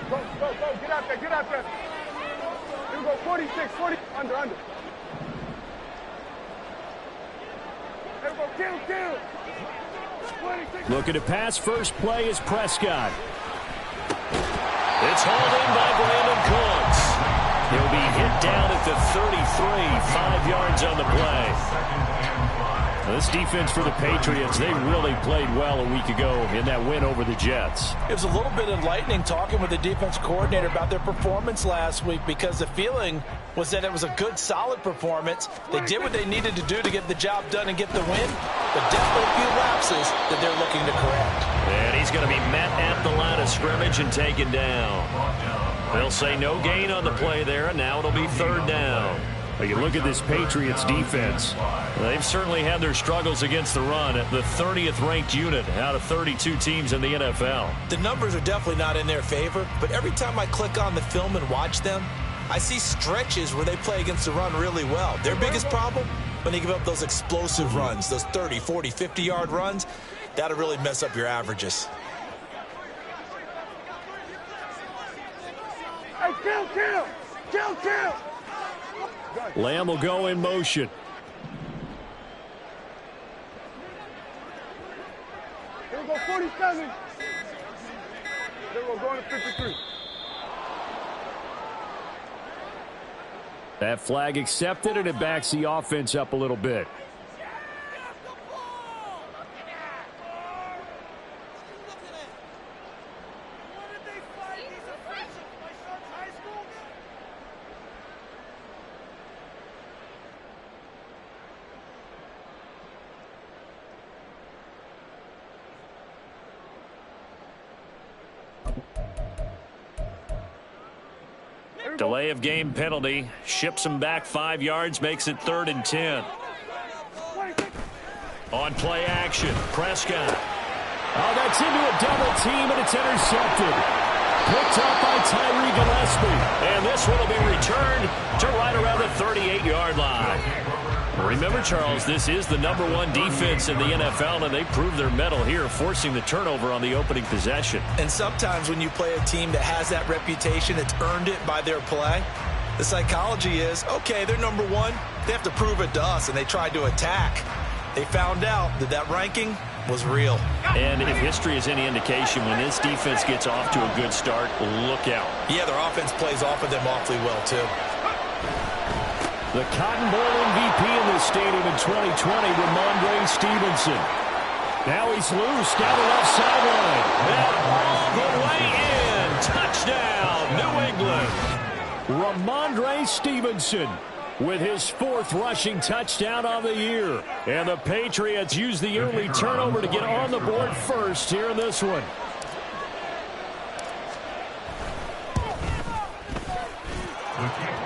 Go. Get out there. Here we go, 46, 40, under. Here we go, kill. 26. Looking to pass first play is Prescott. It's hauled in by Brandon Cooks. He'll be hit down at the 33, 5 yards on the play. This defense for the Patriots, they really played well a week ago in that win over the Jets. It was a little bit enlightening talking with the defense coordinator about their performance last week, because the feeling was that it was a good, solid performance. They did what they needed to do to get the job done and get the win, but definitely a few lapses that they're looking to correct. And he's going to be met at the line of scrimmage and taken down. They'll say no gain on the play there, and now it'll be third down. But you look at this Patriots defense, they've certainly had their struggles against the run. At the 30th ranked unit out of 32 teams in the NFL. The numbers are definitely not in their favor, but every time I click on the film and watch them, I see stretches where they play against the run really well. Their biggest problem, when they give up those explosive runs, those 30, 40, 50-yard runs, that'll really mess up your averages. Hey, kill. Lamb will go in motion. Here we go, 47. Here we go, going to 53. That flag accepted, and it backs the offense up a little bit. Delay of game penalty. Ships him back 5 yards, makes it 3rd and 10. On play action, Prescott. Oh, that's into a double team, and it's intercepted. Picked up by Tyree Gillespie. And this one will be returned to right around the 38-yard line. Remember, Charles, this is the #1 defense in the NFL, and they proved their mettle here, forcing the turnover on the opening possession. And sometimes when you play a team that has that reputation, it's earned it by their play. The psychology is, okay, they're #1. They have to prove it to us, and they tried to attack. They found out that that ranking was real. And if history is any indication, when this defense gets off to a good start, look out. Yeah, their offense plays off of them awfully well, too. The Cotton Bowl MVP in this stadium in 2020, Ramondre Stevenson. Now he's loose down the left sideline. And all the way in. Touchdown, New England. Ramondre Stevenson with his 4th rushing touchdown on the year. And the Patriots use the early turnover to get on the board first here in this one.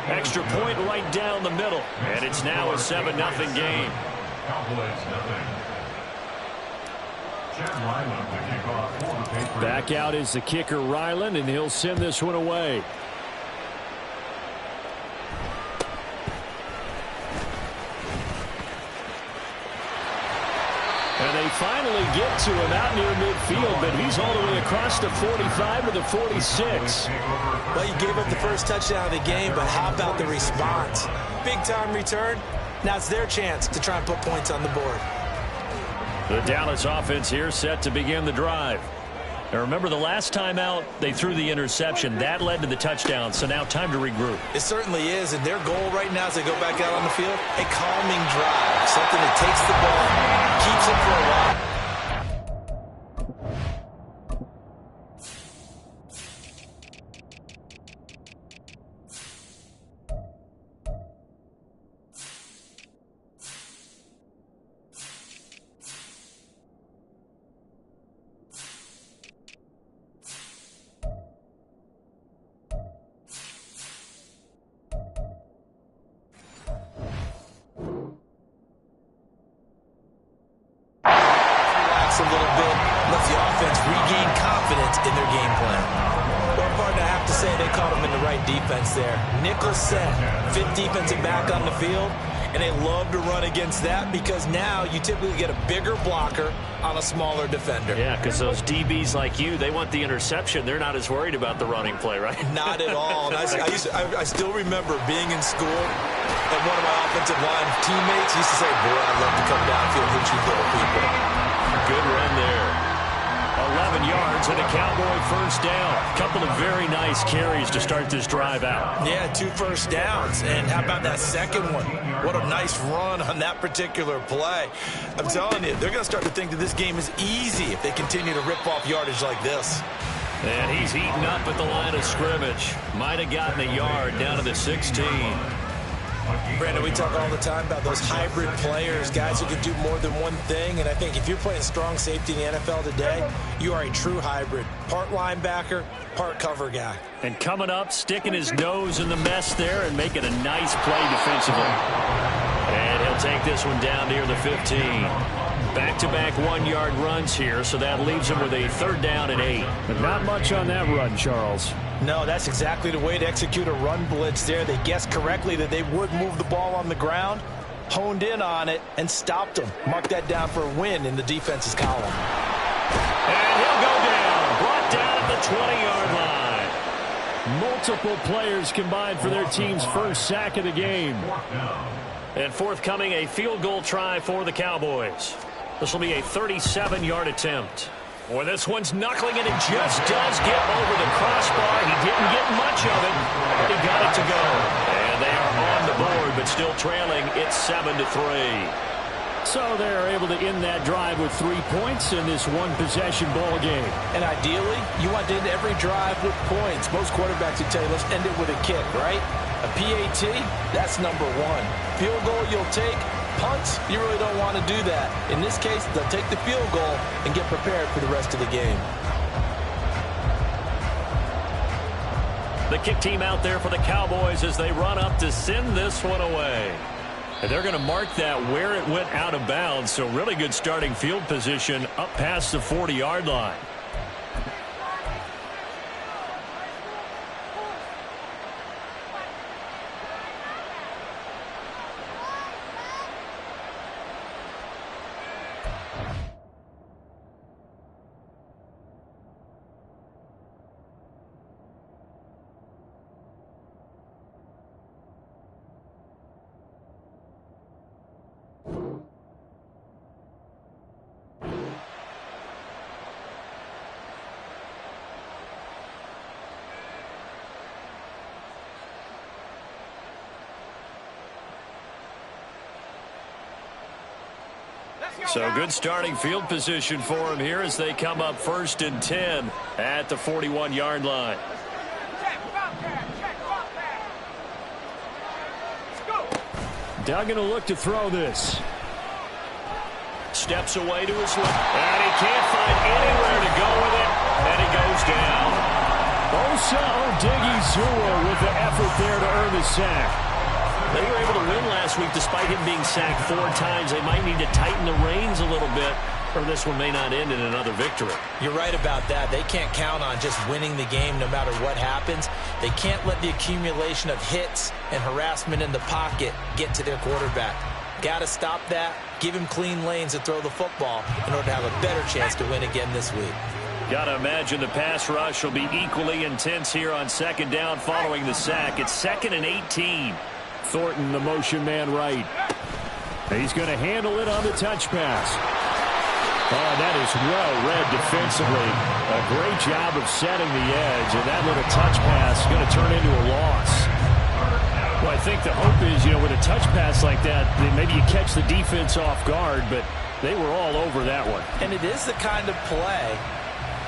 Extra point right down the middle. And it's now a 7-0 game. Back out is the kicker, Ryland, and he'll send this one away. And they finally get to him out near midfield, but he's all the way across the 45 to the 46. Well, you gave up the first touchdown of the game, but how about the response? Big-time return. Now it's their chance to try and put points on the board. The Dallas offense here set to begin the drive. Now remember, the last time out, they threw the interception. That led to the touchdown, so now time to regroup. It certainly is, and their goal right now as they go back out on the field, a calming drive, something that takes the ball, keeps it for a while. A little bit, lets the offense regain confidence in their game plan. Well, partner, I have to say they caught him in the right defense there. Nickel set, 5th defensive back on the field, And they love to run against that because now you typically get a bigger blocker on a smaller defender. Yeah, because those DBs like you, they want the interception. They're not as worried about the running play, right? Not at all. And I still remember being in school, and one of my offensive line teammates used to say, boy, I'd love to come downfield and hit you little people. Good run there. 11 yards and a Cowboy first down. Couple of very nice carries to start this drive out. Yeah, 2 first downs. And how about that second one? What a nice run on that particular play. I'm telling you, they're going to start to think that this game is easy if they continue to rip off yardage like this. And he's eaten up at the line of scrimmage. Might have gotten a yard down to the 16. Brandon, we talk all the time about those hybrid players, guys who can do more than one thing. And I think if you're playing strong safety in the NFL today, you are a true hybrid. Part linebacker, part cover guy. And coming up, sticking his nose in the mess there and making a nice play defensively. And he'll take this one down near the 15. Back-to-back 1-yard runs here, so that leaves him with a 3rd down and 8. But not much on that run, Charles. No, that's exactly the way to execute a run blitz there. They guessed correctly that they would move the ball on the ground, honed in on it, and stopped them. Mark that down for a win in the defense's column. And he'll go down, brought down at the 20-yard line. Multiple players combined for their team's first sack of the game. And forthcoming, a field goal try for the Cowboys. This will be a 37-yard attempt. Boy, this one's knuckling, and it just does get over the crossbar. He didn't get much of it, but he got it to go. And they are on the board, but still trailing. It's 7-3. So they're able to end that drive with 3 points in this one-possession ball game. And ideally, you want to end every drive with points. Most quarterbacks would tell you, let's end it with a kick, right? A PAT, that's number 1. Field goal you'll take. Punts, you really don't want to do that. In this case, they'll take the field goal and get prepared for the rest of the game. The kick team out there for the Cowboys as they run up to send this one away. And they're going to mark that where it went out of bounds, so really good starting field position up past the 40-yard line. So good starting field position for him here as they come up 1st and 10 at the 41-yard line. Doug going to look to throw this. Steps away to his left, and he can't find anywhere to go with it, and he goes down. Osa Odighizuwa with the effort there to earn the sack. They were able to win last week despite him being sacked 4 times. They might need to tighten the reins a little bit, or this one may not end in another victory. You're right about that. They can't count on just winning the game no matter what happens. They can't let the accumulation of hits and harassment in the pocket get to their quarterback. Got to stop that, give him clean lanes to throw the football in order to have a better chance to win again this week. Got to imagine the pass rush will be equally intense here on 2nd down following the sack. It's 2nd and 18. Thornton, the motion man right. He's going to handle it on the touch pass. Oh, that is well read defensively. A great job of setting the edge, and that little touch pass is going to turn into a loss. Well, I think the hope is, with a touch pass like that, maybe you catch the defense off guard, but they were all over that one. And it is the kind of play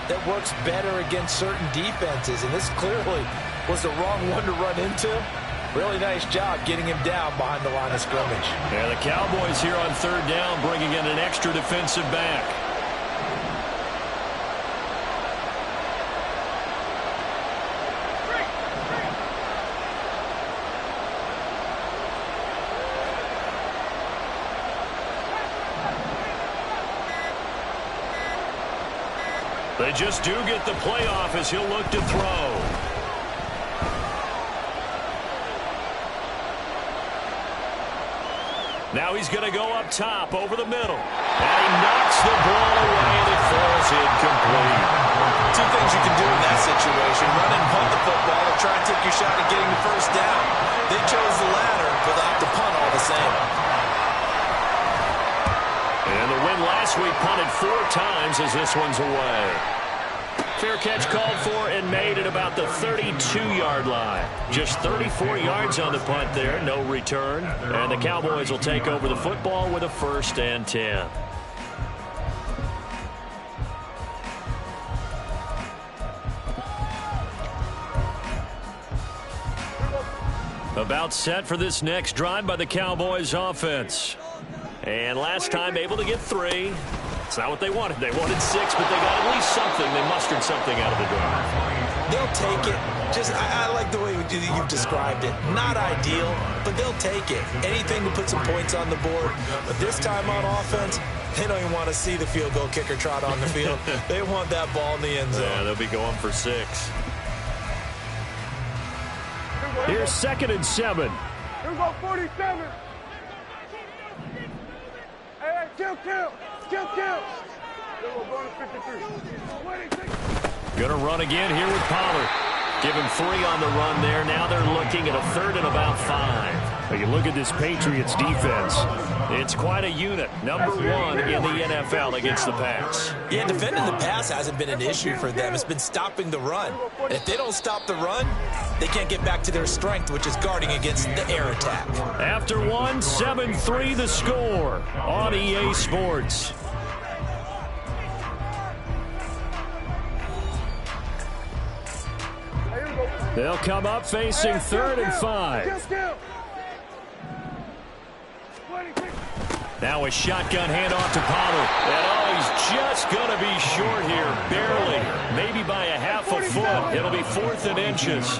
that works better against certain defenses, and this clearly was the wrong one to run into. Really nice job getting him down behind the line of scrimmage. Yeah, the Cowboys here on 3rd down bringing in an extra defensive back. They just do get the playoff as he'll look to throw. Now he's going to go up top over the middle. And he knocks the ball away, and it falls incomplete. Two things you can do in that situation: run and punt the football, or try and take your shot at getting the first down. They chose the latter, but they have to punt all the same. And the win last week punted 4 times as this one's away. Fair catch called for and made at about the 32-yard line. Just 34 yards on the punt there, no return. And the Cowboys will take over the football with a 1st and 10. About set for this next drive by the Cowboys offense. And last time able to get 3. It's not what they wanted. They wanted 6, but they got at least something. They mustered something out of the drive. They'll take it. I like the way you've described it. Not ideal, but they'll take it. Anything to put some points on the board. But this time on offense, they don't even want to see the field goal kicker trot on the field. They want that ball in the end zone. Yeah, they'll be going for 6. Here's 2nd and 7. Here we go, 47. Hey, kill. Here we go, going to 53. Gonna run again here with Pollard. Give him 3 on the run there. Now they're looking at a 3rd and about 5. You look at this Patriots defense. It's quite a unit. Number 1 in the NFL against the pass. Yeah, defending the pass hasn't been an issue for them. It's been stopping the run. And if they don't stop the run, they can't get back to their strength, which is guarding against the air attack. After 1, 7-3 the score on EA Sports. They'll come up facing 3rd and 5. Now a shotgun handoff to Pollard. And he's just going to be short here, barely. Maybe by a half a foot. It'll be 4th and inches.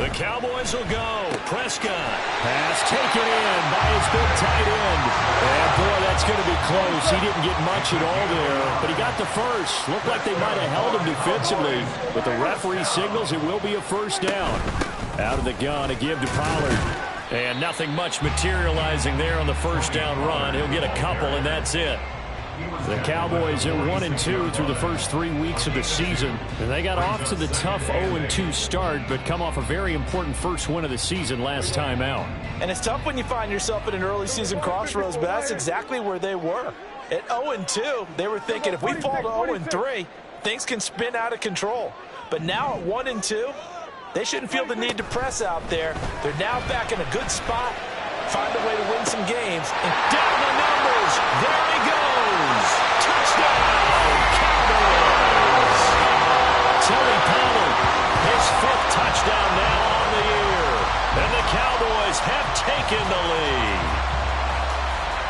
The Cowboys will go. Prescott. Pass taken in by his big tight end. And boy, that's going to be close. He didn't get much at all there, but he got the first. Looked like they might have held him defensively, but the referee signals it will be a 1st down. Out of the gun to give to Pollard. And nothing much materializing there on the 1st down run. He'll get a couple, and that's it. The Cowboys are 1-2 through the first 3 weeks of the season. And they got off to the tough 0-2 start, but come off a very important first win of the season last time out. And it's tough when you find yourself at an early season crossroads, but that's exactly where they were. At 0-2, they were thinking if we fall to 0-3, things can spin out of control. But now at 1-2, they shouldn't feel the need to press out there. They're now back in a good spot. Find a way to win some games. And down the numbers. There he goes. Touchdown, Cowboys. Tony Pollard, his 5th touchdown now on the year. And the Cowboys have taken the lead.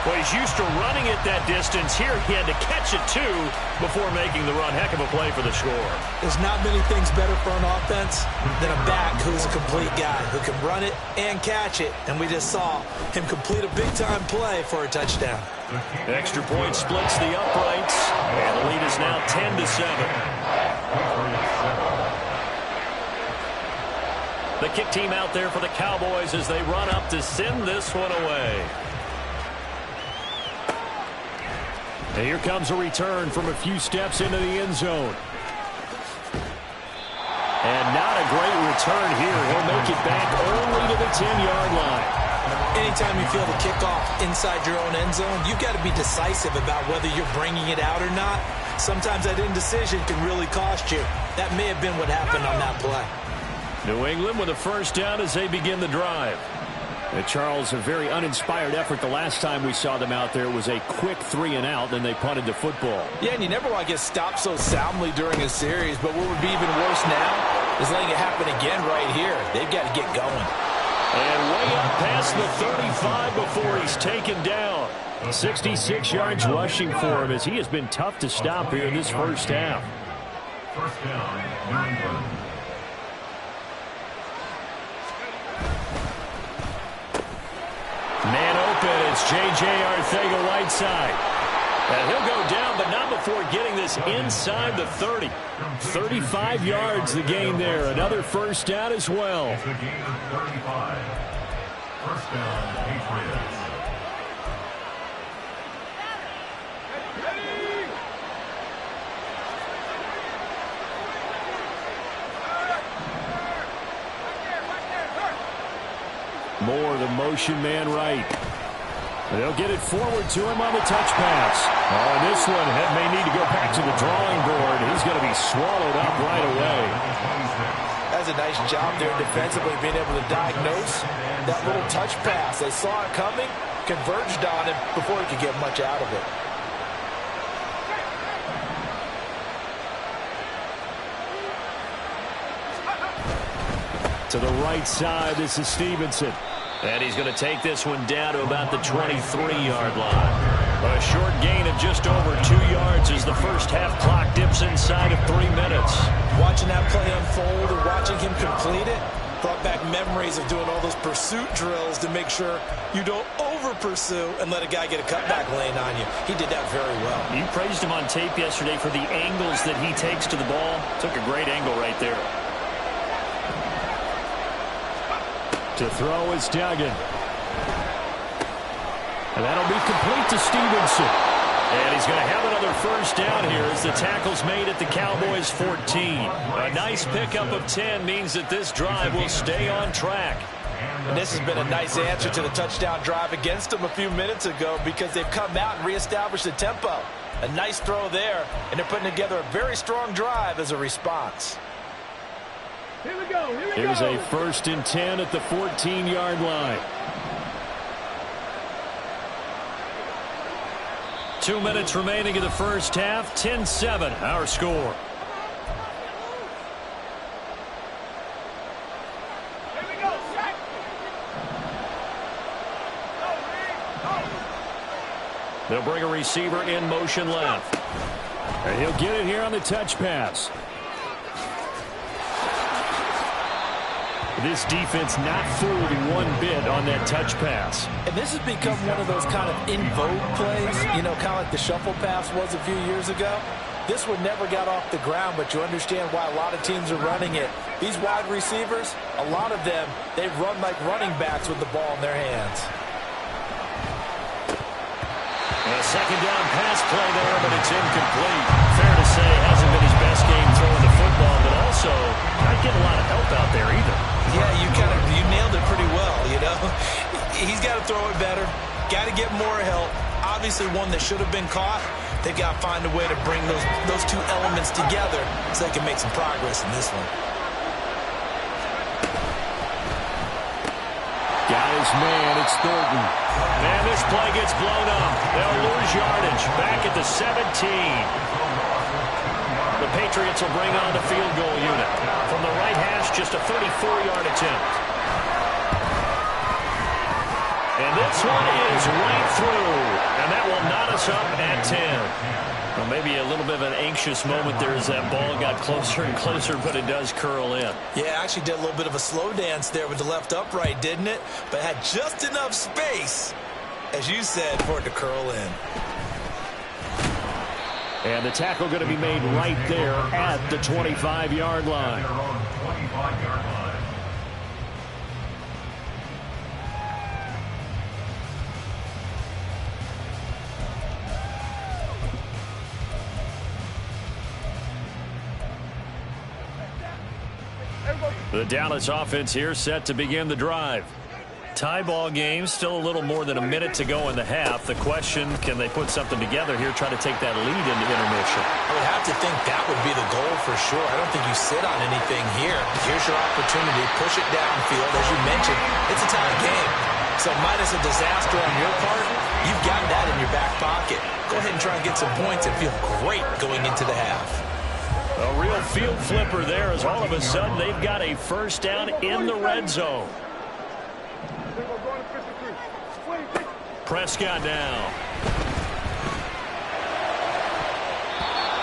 Well, he's used to running it that distance. Here he had to catch it, too, before making the run. Heck of a play for the score. There's not many things better for an offense than a back who's a complete guy, who can run it and catch it. And we just saw him complete a big-time play for a touchdown. Extra point splits the uprights, and the lead is now 10-7. The kick team out there for the Cowboys as they run up to send this one away. And here comes a return from a few steps into the end zone. And not a great return here. He'll make it back only to the 10-yard line. Anytime you feel the kickoff inside your own end zone, you've got to be decisive about whether you're bringing it out or not. Sometimes that indecision can really cost you. That may have been what happened on that play. New England with a 1st down as they begin the drive. Charles, a very uninspired effort. The last time we saw them out there was a quick 3-and-out, then they punted the football. Yeah, and you never want to get stopped so soundly during a series, but what would be even worse now is letting it happen again right here. They've got to get going. And way up past the 35 before he's taken down. 66 yards rushing for him as he has been tough to stop here in this first half. 1st down, New England. Man open, it's J.J. Arcega-Whiteside. And he'll go down, but not before getting this inside the 30. 35 yards the gain there. Another first down as well. It's a gain of 35. First down, Patriots. Moore, the motion man right. They'll get it forward to him on the touch pass. Oh, this one may need to go back to the drawing board. He's going to be swallowed up right away. That's a nice job there defensively, being able to diagnose that little touch pass. They saw it coming, converged on it before he could get much out of it. To the right side, this is Stevenson. And he's going to take this one down to about the 23-yard line. A short gain of just over 2 yards as the first half clock dips inside of 3 minutes. Watching that play unfold and watching him complete it brought back memories of doing all those pursuit drills to make sure you don't over-pursue and let a guy get a cutback lane on you. He did that very well. You praised him on tape yesterday for the angles that he takes to the ball. Took a great angle right there. To throw is Duggan. And that'll be complete to Stevenson. And he's going to have another first down here as the tackle's made at the Cowboys' 14. A nice pickup of 10 means that this drive will stay on track. And this has been a nice answer to the touchdown drive against them a few minutes ago because they've come out and reestablished the tempo. A nice throw there, and they're putting together a very strong drive as a response. Here we go. Here we go. Here's a 1st and 10 at the 14-yard line. 2 minutes remaining in the first half. 10-7, our score. Here we go. Sack. They'll bring a receiver in motion left. And he'll get it here on the touch pass. This defense not fooled one bit on that touch pass. And this has become one of those kind of in vogue plays, you know, kind of like the shuffle pass was a few years ago. This one never got off the ground, but you understand why a lot of teams are running it. These wide receivers, a lot of them, they run like running backs with the ball in their hands. A second down pass play there, but it's incomplete. Fair to say, hasn't been his best game throwing the football, but also not getting a lot of help out there either. Yeah, you nailed it pretty well, you know. He's got to throw it better. Got to get more help. Obviously one that should have been caught. They've got to find a way to bring those two elements together so they can make some progress in this one. Got his man, it's Thornton. Man, this play gets blown up. They'll lose yardage. Back at the 17. The Patriots will bring on the field goal unit. From the right hash, just a 34-yard attempt. And this one is right through. And that will knot us up at 10. Well, maybe a little bit of an anxious moment there as that ball got closer and closer, but it does curl in. Yeah, actually did a little bit of a slow dance there with the left upright, didn't it? But had just enough space, as you said, for it to curl in. And the tackle going to be made right there at the 25-yard line. They're on 25-yard line. The Dallas offense here set to begin the drive. Tie ball game, still a little more than a minute to go in the half. The question, can they put something together here, try to take that lead into intermission? I would have to think that would be the goal for sure. I don't think you sit on anything here. Here's your opportunity. Push it downfield. As you mentioned, it's a tie game. So minus a disaster on your part, you've got that in your back pocket. Go ahead and try and get some points and feel great going into the half. A real field flipper there as all of a sudden they've got a first down in the red zone. Prescott now.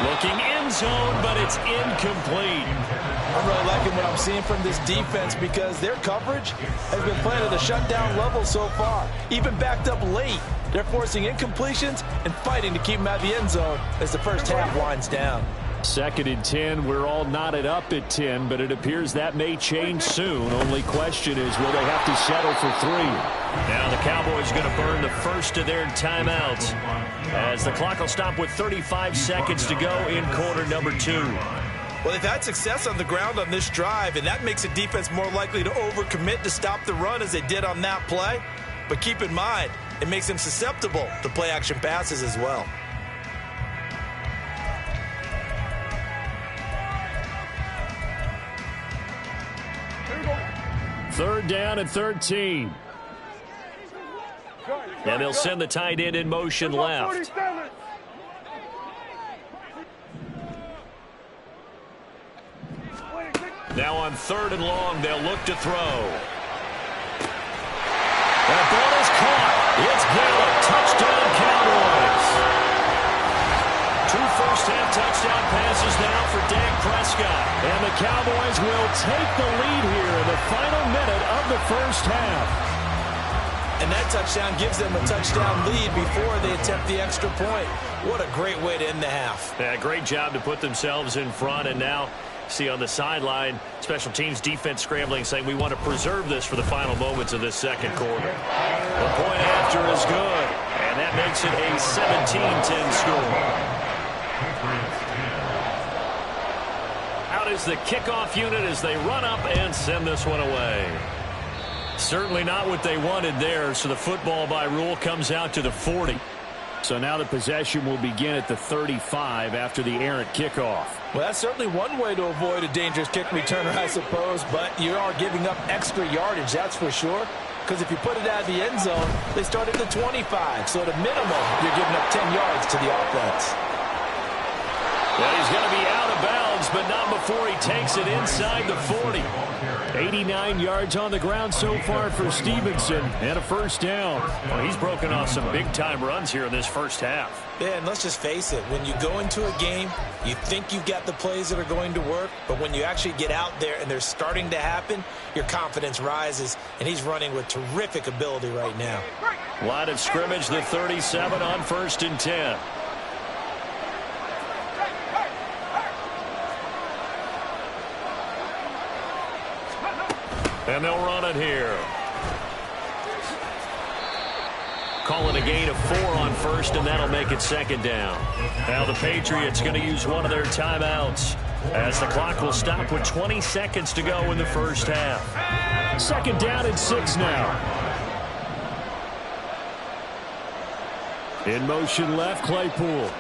Looking end zone, but it's incomplete. I'm really liking what I'm seeing from this defense because their coverage has been playing at a shutdown level so far. Even backed up late, they're forcing incompletions and fighting to keep them out of the end zone as the first half winds down. 2nd and 10. We're all knotted up at 10, but it appears that may change soon. Only question is, will they have to settle for 3? Now the Cowboys are going to burn the first of their timeouts as the clock will stop with 35 seconds to go in quarter number 2. Well, they've had success on the ground on this drive, and that makes a defense more likely to overcommit to stop the run as they did on that play. But keep in mind, it makes them susceptible to play-action passes as well. Third down and 13. And they'll send the tight end in motion left. Now on 3rd and long, they'll look to throw. That ball is caught. It's Gallup. Touchdown, Cowboys. 2 first-half touchdown passes now for Dak Prescott. And the Cowboys will take the lead here in the final minute of the first half. And that touchdown gives them a touchdown lead before they attempt the extra point. What a great way to end the half. Yeah, great job to put themselves in front, and now see on the sideline, special teams defense scrambling, saying we want to preserve this for the final moments of this second quarter. The point after is good, and that makes it a 17-10 score. Out is the kickoff unit as they run up and send this one away. Certainly not what they wanted there, so the football by rule comes out to the 40. So now the possession will begin at the 35 after the errant kickoff. Well, that's certainly one way to avoid a dangerous kick returner, I suppose, but you are giving up extra yardage, that's for sure. Because if you put it out of the end zone, they start at the 25. So at a minimum, you're giving up 10 yards to the offense. Well, he's going to be out of bounds, but not before he takes it inside the 40. 89 yards on the ground so far for Stevenson, and a first down. Well, he's broken off some big-time runs here in this first half. Yeah, and let's just face it. When you go into a game, you think you've got the plays that are going to work, but when you actually get out there and they're starting to happen, your confidence rises, and he's running with terrific ability right now. Line of scrimmage, the 37 on 1st and 10. And they'll run it here. Calling a gain of 4 on 1st, and that'll make it 2nd down. Now the Patriots going to use one of their timeouts as the clock will stop with 20 seconds to go in the first half. 2nd down and 6 now. In motion left, Claypool.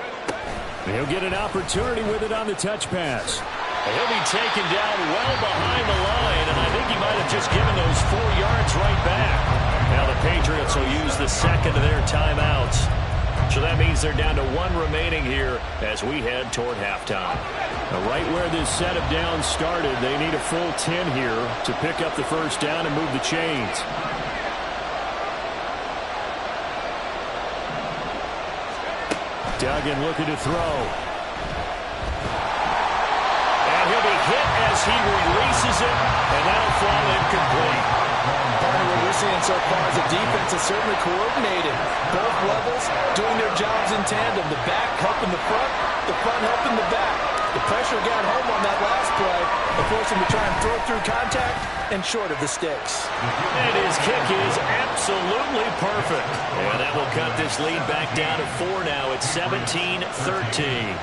He'll get an opportunity with it on the touch pass. He'll be taken down well behind the line, and I think he might have just given those 4 yards right back. Now the Patriots will use the second of their timeouts. So that means they're down to 1 remaining here as we head toward halftime. Now right where this set of downs started, they need a full 10 here to pick up the first down and move the chains. Duggan looking to throw. He'll be hit as he releases it, and that'll fall incomplete. Part of what we're seeing so far is the defense is certainly coordinated. Both levels doing their jobs in tandem. The back helping the front helping the back. The pressure got home on that last play. It forced him to try and throw through contact and short of the sticks. And his kick is absolutely perfect. And that will cut this lead back down to 4 now. It's 17-13.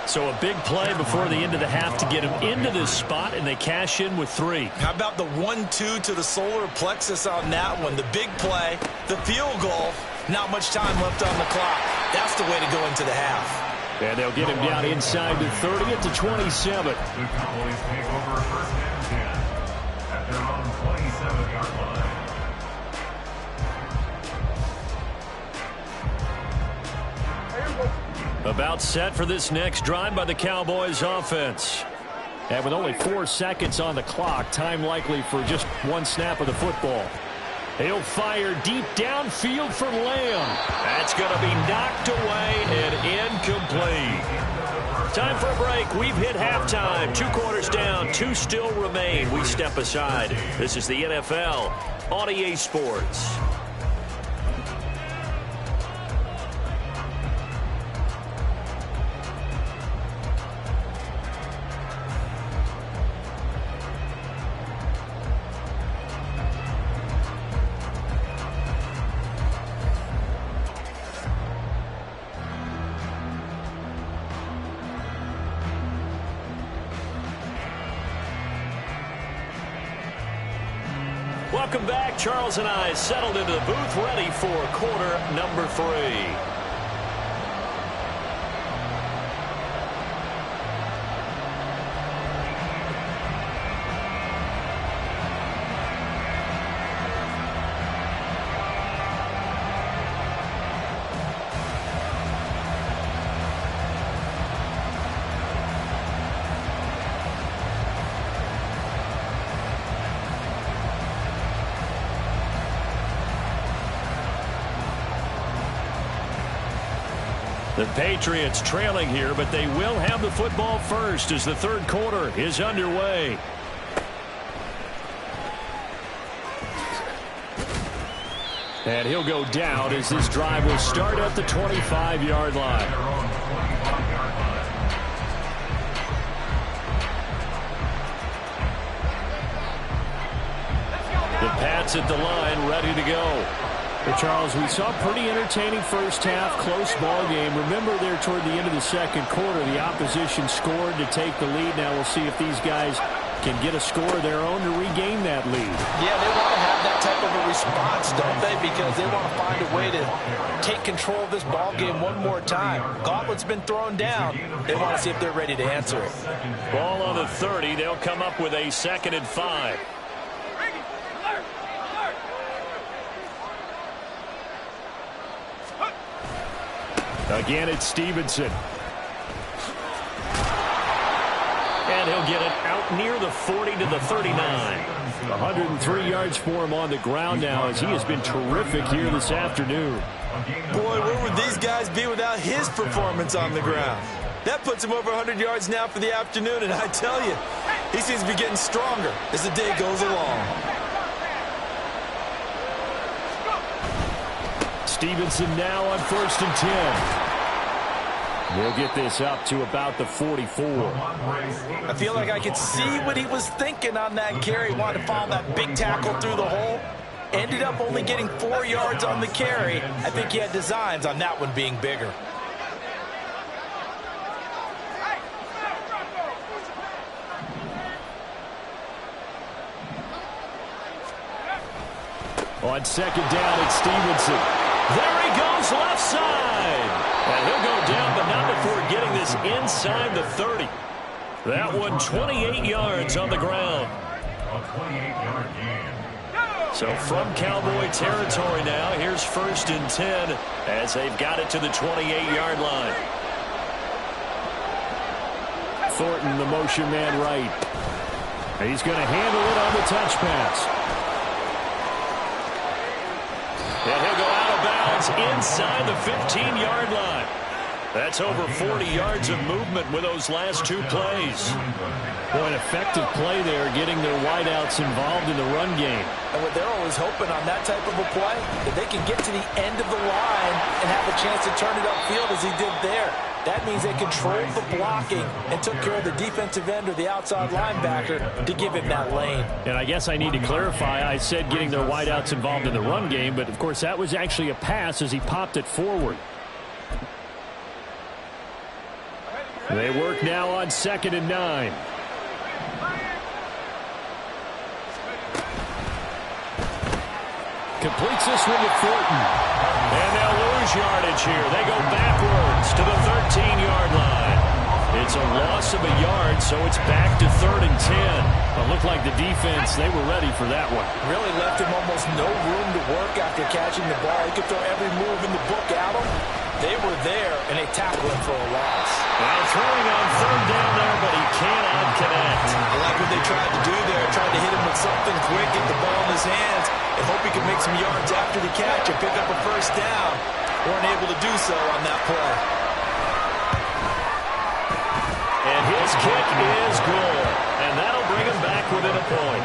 So a big play before the end of the half to get him into this spot, and they cash in with 3. How about the 1-2 to the solar plexus on that one? The big play, the field goal, not much time left on the clock. That's the way to go into the half. And they'll get him down inside the 30 at the 27. The Cowboys take over 1st and 10 at their own 27-yard line. About set for this next drive by the Cowboys offense. And with only 4 seconds on the clock, time likely for just 1 snap of the football. He'll fire deep downfield for Lamb. That's going to be knocked away and incomplete. Time for a break. We've hit halftime. 2 quarters down. 2 still remain. We step aside. This is the NFL on EA Sports. Welcome back. Charles and I settled into the booth, ready for quarter number 3. The Patriots trailing here, but they will have the football first as the third quarter is underway. And he'll go down as this drive will start at the 25-yard line. The Pats at the line, ready to go. Well, Charles, we saw a pretty entertaining first half, close ball game. Remember there toward the end of the second quarter, the opposition scored to take the lead. Now we'll see if these guys can get a score of their own to regain that lead. Yeah, they want to have that type of a response, don't they? Because they want to find a way to take control of this ball game one more time. Gauntlet's been thrown down. They want to see if they're ready to answer it. Ball on the 30. They'll come up with a 2nd and 5. Again, it's Stevenson. And he'll get it out near the 40 to the 39. 103 yards for him on the ground now as he has been terrific here this afternoon. Boy, where would these guys be without his performance on the ground? That puts him over 100 yards now for the afternoon, and I tell you, he seems to be getting stronger as the day goes along. Stevenson now on 1st and 10. We'll get this up to about the 44. I feel like I could see what he was thinking on that carry. Wanted to follow that big tackle through the hole. Ended up only getting 4 yards on the carry. I think he had designs on that one being bigger. On 2nd down, it's Stevenson. There he goes, left side. And he'll go down, but not before getting this inside the 30. That one 28 yards on the ground. So from Cowboy territory now, here's 1st and 10 as they've got it to the 28-yard line. Thornton, the motion man right. He's going to handle it on the touch pass. And he'll go out of bounds inside the 15-yard line. That's over 40 yards of movement with those last 2 plays. Boy, an effective play there, getting their wideouts involved in the run game. And what they're always hoping on that type of a play, that they can get to the end of the line and have a chance to turn it upfield as he did there. That means they controlled the blocking and took care of the defensive end or the outside linebacker to give him that lane. And I guess I need to clarify, I said getting their wideouts involved in the run game, but of course that was actually a pass as he popped it forward. They work now on 2nd and 9. Completes this one to Thornton. And they'll lose yardage here. They go backwards to the 13-yard line. It's a loss of a yard, so it's back to 3rd and 10. It looked like the defense, they were ready for that one. Really left him almost no room to work after catching the ball. He could throw every move in the book at him. They were there, and they tackled him for a loss. Now throwing on 3rd down there, but he cannot connect. I like what they tried to do there. Tried to hit him with something quick, get the ball in his hands, and hope he could make some yards after the catch and pick up a 1st down. Weren't able to do so on that play. kick is good, and that'll bring them back within a point.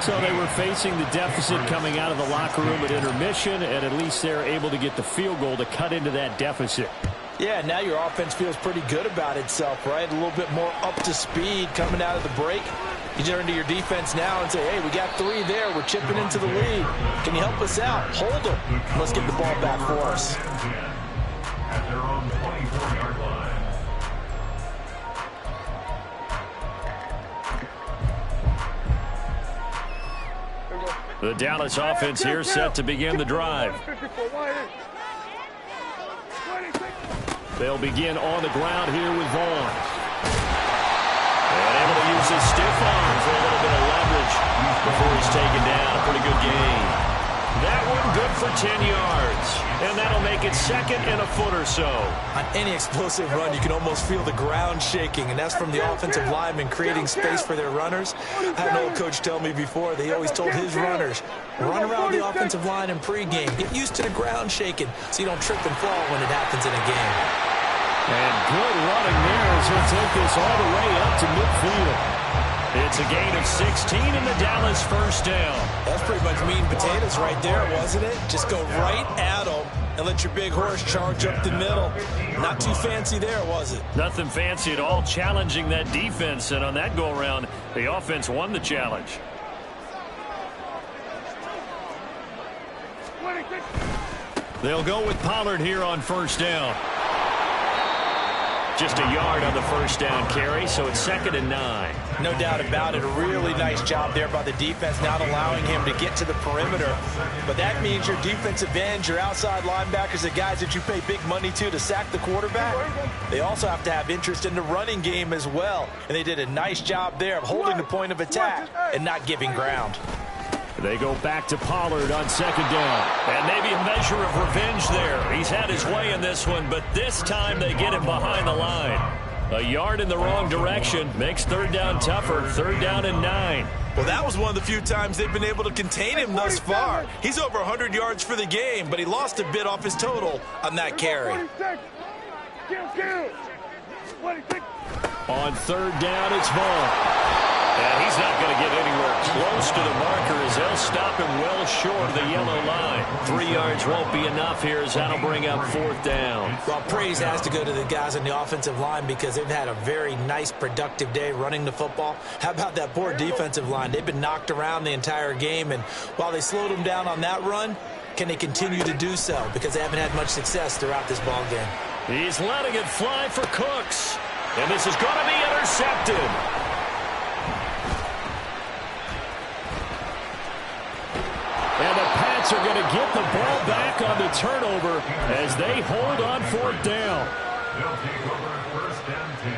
So they were facing the deficit coming out of the locker room at intermission, and at least they're able to get the field goal to cut into that deficit. Yeah, now your offense feels pretty good about itself, right? A little bit more up to speed coming out of the break. You turn to your defense now and say, hey, we got 3 there. We're chipping into the lead. Can you help us out? Hold them. Let's get the ball back for us. At their own 24-yard line. The Dallas offense here set to begin the drive. They'll begin on the ground here with Vaughn. And able to use his stiff arm for a little bit of leverage before he's taken down. A pretty good gain. That one good for 10 yards. And that'll make it 2nd and a foot or so. On any explosive run, you can almost feel the ground shaking, and that's from the offensive linemen creating space for their runners. I had an old coach tell me before, they always told his runners, run around the offensive line in pregame. Get used to the ground shaking so you don't trip and fall when it happens in a game. And good running there as he'll take this all the way up to midfield. It's a gain of 16 and the Dallas first down. That's pretty much meat and potatoes right there, wasn't it? Just go right at them and let your big horse charge up the middle. Not too fancy there, was it? Nothing fancy at all, challenging that defense. And on that go-around, the offense won the challenge. They'll go with Pollard here on first down. Just a yard on the first down carry, so it's 2nd and 9. No doubt about it. A really nice job there by the defense, not allowing him to get to the perimeter. But that means your defensive ends, your outside linebackers, the guys that you pay big money to sack the quarterback, they also have to have interest in the running game as well. And they did a nice job there of holding the point of attack and not giving ground. They go back to Pollard on 2nd down. And maybe a measure of revenge there. He's had his way in this one, but this time they get him behind the line. A yard in the wrong direction makes 3rd down tougher. 3rd down and 9. Well, that was one of the few times they've been able to contain him thus far. He's over 100 yards for the game, but he lost a bit off his total on that carry. On 3rd down, it's Vaughn. And he's not going to get anywhere close to the marker as they'll stop him well short of the yellow line. 3 yards won't be enough here as that'll bring up 4th down. Well, praise has to go to the guys on the offensive line because they've had a very nice, productive day running the football. How about that poor defensive line? They've been knocked around the entire game, and while they slowed them down on that run, can they continue to do so? Because they haven't had much success throughout this ball game. He's letting it fly for Cooks. And this is going to be intercepted. And the Pats are going to get the ball back on the turnover as they hold on 4th down. They'll take over at 1st and 10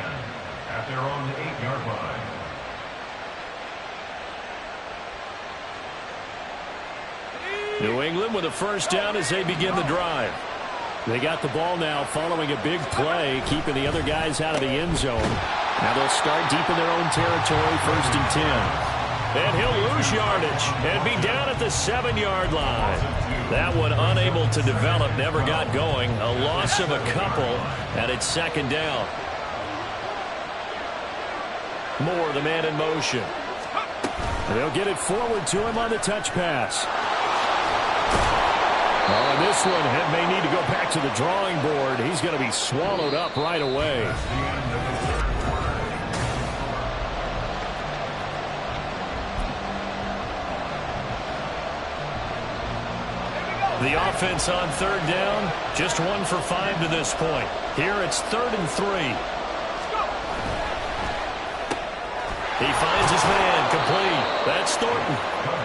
at their own 8-yard line. New England with a first down as they begin the drive. They got the ball now following a big play, keeping the other guys out of the end zone. Now they'll start deep in their own territory, 1st and 10. And he'll lose yardage and be down at the 7-yard line. That one unable to develop, never got going. A loss of a couple, and it's 2nd down. Moore, the man in motion. They'll get it forward to him on the touch pass. Oh, and this one may need to go back to the drawing board. He's going to be swallowed up right away. The offense on 3rd down, just 1 for 5 to this point. Here it's 3rd and 3. He finds his man, complete. That's Thornton.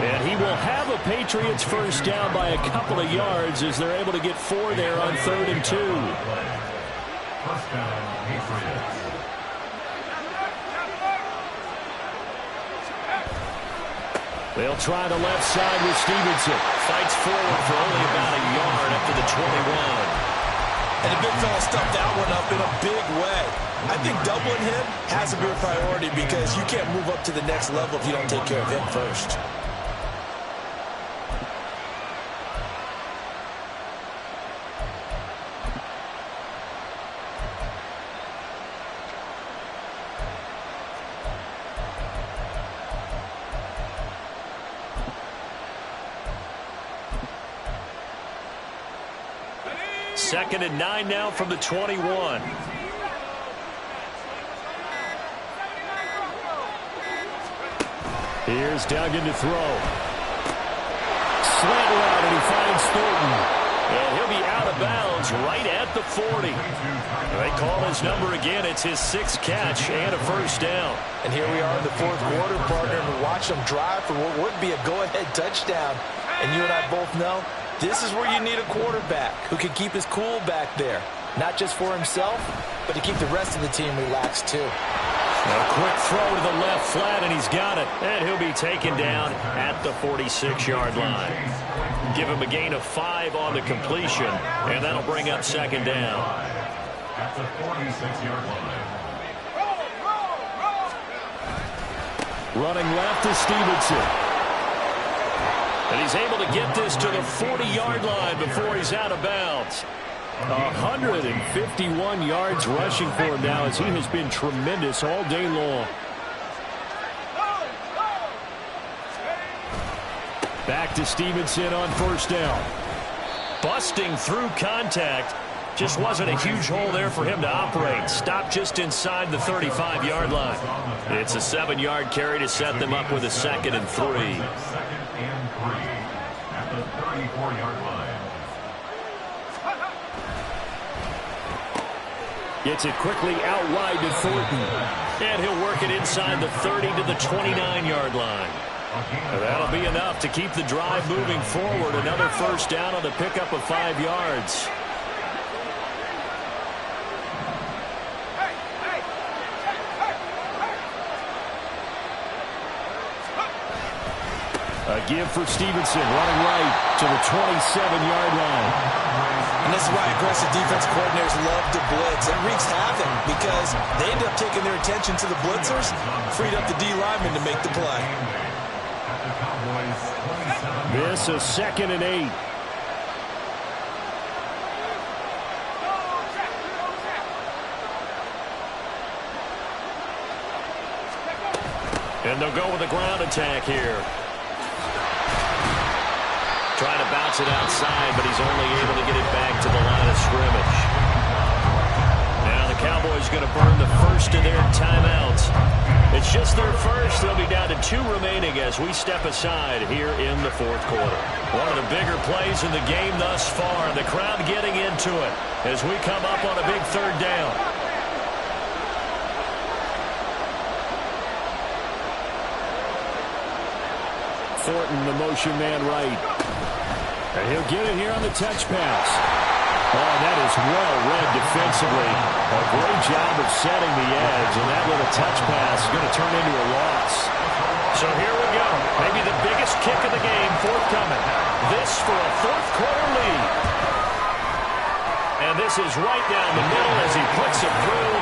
And he will have a Patriots first down by a couple of yards as they're able to get 4 there on 3rd and 2. First down, Patriots. They'll try the left side with Stevenson. Fights forward for only about a yard up to the 21. And the big fella stuffed that one up in a big way. I think doubling him has to be a priority because you can't move up to the next level if you don't take care of him first. 2nd and 9 now from the 21. Here's Duggan to throw. Slant route, and he finds Thornton. And he'll be out of bounds right at the 40. They call his number again. It's his 6th catch and a first down. And here we are in the 4th quarter, partner, and watch them drive for what would be a go-ahead touchdown. And you and I both know this is where you need a quarterback who can keep his cool back there. Not just for himself, but to keep the rest of the team relaxed too. A quick throw to the left flat, and he's got it. And he'll be taken down at the 46-yard line. Give him a gain of 5 on the completion, and that'll bring up 2nd down. At the 46-yard line. Running left is Stevenson. And he's able to get this to the 40-yard line before he's out of bounds. 151 yards rushing for him now, as he has been tremendous all day long. Back to Stevenson on first down. Busting through contact. Just wasn't a huge hole there for him to operate. Stopped just inside the 35-yard line. It's a 7-yard carry to set them up with a 2nd and 3. 2nd and 3 at the 34-yard line. Gets it quickly out wide to Thornton. And he'll work it inside the 30 to the 29-yard line. That'll be enough to keep the drive moving forward. Another first down on the pickup of 5 yards. A give for Stevenson, running right to the 27-yard line. And this is why aggressive defense coordinators love to blitz. It wreaks havoc because they end up taking their attention to the blitzers, freed up the D lineman to make the play. This is 2nd and 8. And they'll go with a ground attack here. Trying to bounce it outside, but he's only able to get it back to the line of scrimmage. Now the Cowboys going to burn the first of their timeouts. It's just their first. They'll be down to 2 remaining as we step aside here in the 4th quarter. One of the bigger plays in the game thus far. The crowd getting into it as we come up on a big 3rd down. Thornton, the motion man right. And he'll get it here on the touch pass. Oh, that is well read defensively. A great job of setting the edge, and that little touch pass is going to turn into a loss. So here we go. Maybe the biggest kick of the game forthcoming. This for a 4th quarter lead. And this is right down the middle as he puts it through.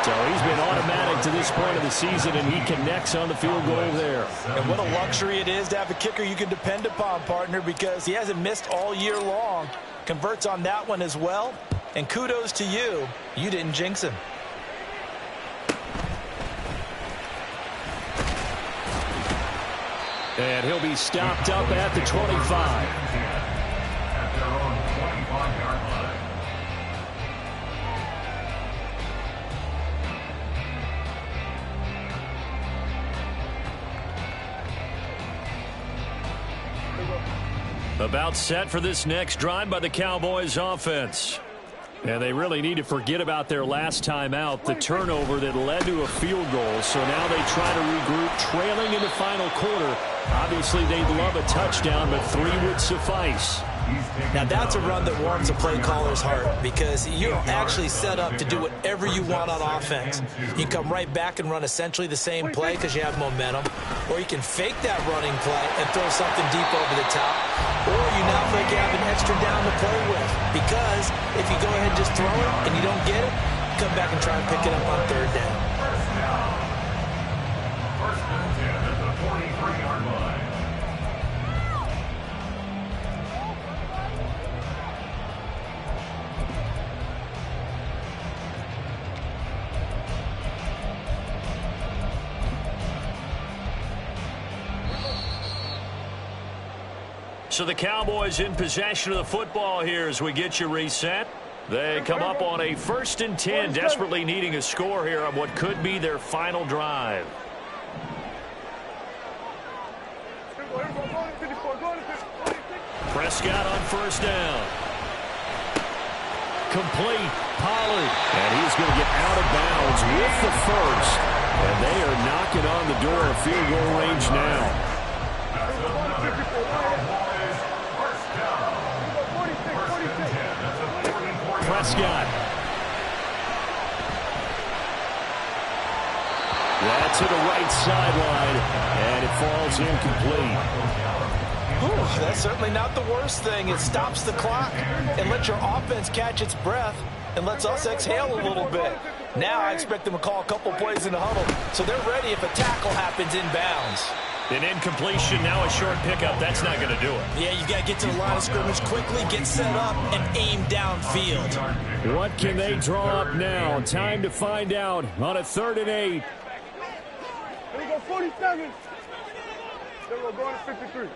So he's been automatic to this point of the season, and he connects on the field goal there. And what a luxury it is to have a kicker you can depend upon, partner, because he hasn't missed all year long. Converts on that one as well. And kudos to you. You didn't jinx him. And he'll be stopped up at the 25. At their own 25-yard line. About set for this next drive by the Cowboys offense. And they really need to forget about their last time out, the turnover that led to a field goal. So now they try to regroup, trailing in the final quarter. Obviously, they'd love a touchdown, but 3 would suffice. Now that's a run that warms a play caller's heart because you're actually set up to do whatever you want on offense. You can come right back and run essentially the same play because you have momentum, or you can fake that running play and throw something deep over the top, or you now feel like you have an extra down to play with because if you go ahead and just throw it and you don't get it, come back and try and pick it up on 3rd down. First and 10 at the 43-yard line. So the Cowboys in possession of the football here as we get you reset. They come up on a 1st and 10, desperately needing a score here on what could be their final drive. Prescott on 1st down. Complete. Pollard. And he's going to get out of bounds with the 1st. And they are knocking on the door of field goal range now. Prescott. That's to the right sideline, and it falls incomplete. Ooh, that's certainly not the worst thing. It stops the clock and lets your offense catch its breath and lets us exhale a little bit. Now I expect them to call a couple plays in the huddle, so they're ready if a tackle happens inbounds. An incompletion, now a short pickup. That's not going to do it. Yeah, you got to get to the line of scrimmage quickly, get set up, and aim downfield. What can they draw up now? Time to find out on a 3rd and 8. There we go, 47. There we go, going to 53.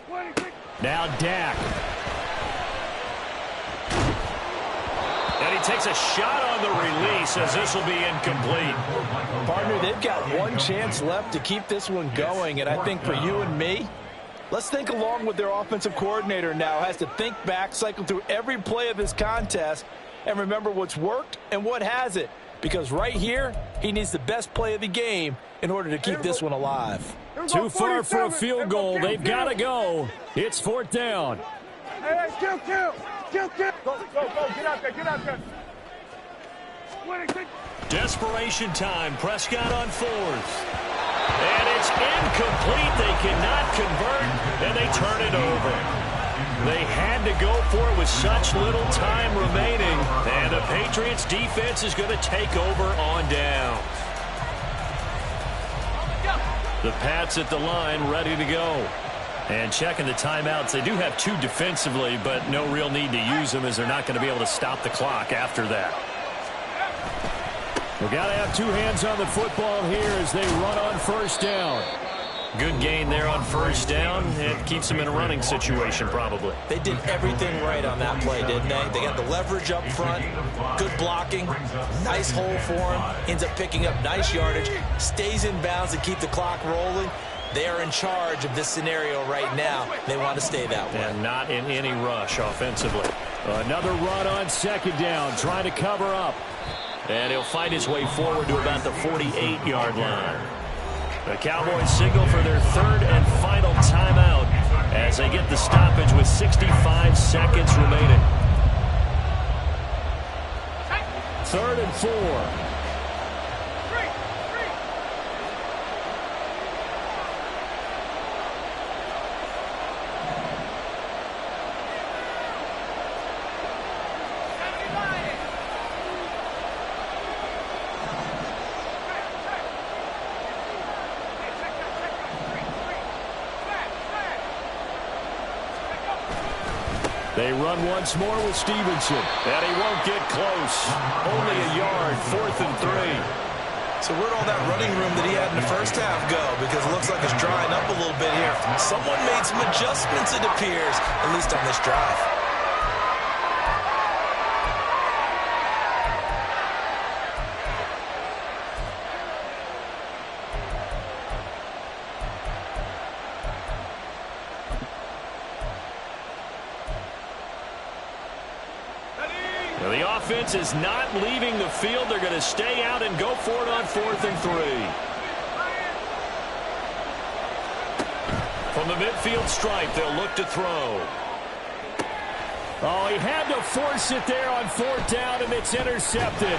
26. Now Dak. And he takes a shot on the release as this will be incomplete. Partner, they've got one chance left to keep this one going, and I think for you and me, let's think along with their offensive coordinator now. Has to think back, cycle through every play of this contest, and remember what's worked and what hasn't. Because right here, he needs the best play of the game in order to keep this one alive. Too far for a field goal. They've got to go. It's 4th down. Hey, kill. Go, get out there. 26. Desperation time. Prescott on 4th. And it's incomplete. They cannot convert, and they turn it over. They had to go for it with such little time remaining, and the Patriots defense is going to take over on downs. The Pats at the line, ready to go. And checking the timeouts. They do have 2 defensively, but no real need to use them as they're not going to be able to stop the clock after that. We've got to have 2 hands on the football here as they run on 1st down. Good gain there on 1st down. It keeps them in a running situation probably. They did everything right on that play, didn't they? They got the leverage up front, good blocking, nice hole for him, ends up picking up nice yardage, stays in bounds to keep the clock rolling. They are in charge of this scenario right now. They want to stay that way. And not in any rush offensively. Another run on 2nd down, trying to cover up. And he'll fight his way forward to about the 48-yard line. The Cowboys signal for their 3rd and final timeout as they get the stoppage with 65 seconds remaining. 3rd and 4. They run once more with Stevenson, and he won't get close. Only a yard, 4th and 3. So where'd all that running room that he had in the first half go? Because it looks like it's drying up a little bit here. Someone made some adjustments, it appears, at least on this drive. The offense is not leaving the field. They're going to stay out and go for it on 4th and 3. From the midfield stripe, they'll look to throw. Oh, he had to force it there on 4th down, and it's intercepted.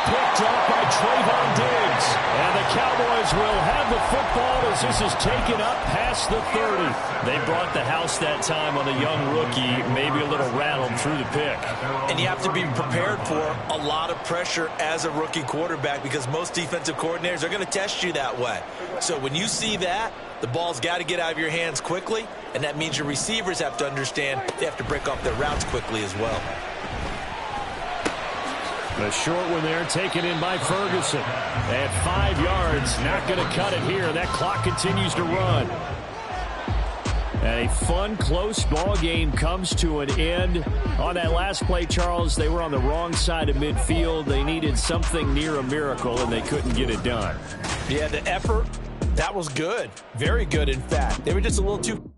Picked up by Trayvon Diggs. And the Cowboys will have the football as this is taken up past the 30. They brought the house that time on the young rookie, maybe a little rattled through the pick. And you have to be prepared for a lot of pressure as a rookie quarterback because most defensive coordinators are going to test you that way. So when you see that, the ball's got to get out of your hands quickly, and that means your receivers have to understand they have to break off their routes quickly as well. The short one there taken in by Ferguson. At 5 yards, not going to cut it here. That clock continues to run. And a fun, close ball game comes to an end. On that last play, Charles, they were on the wrong side of midfield. They needed something near a miracle, and they couldn't get it done. Yeah, the effort, that was good. Very good, in fact. They were just a little too...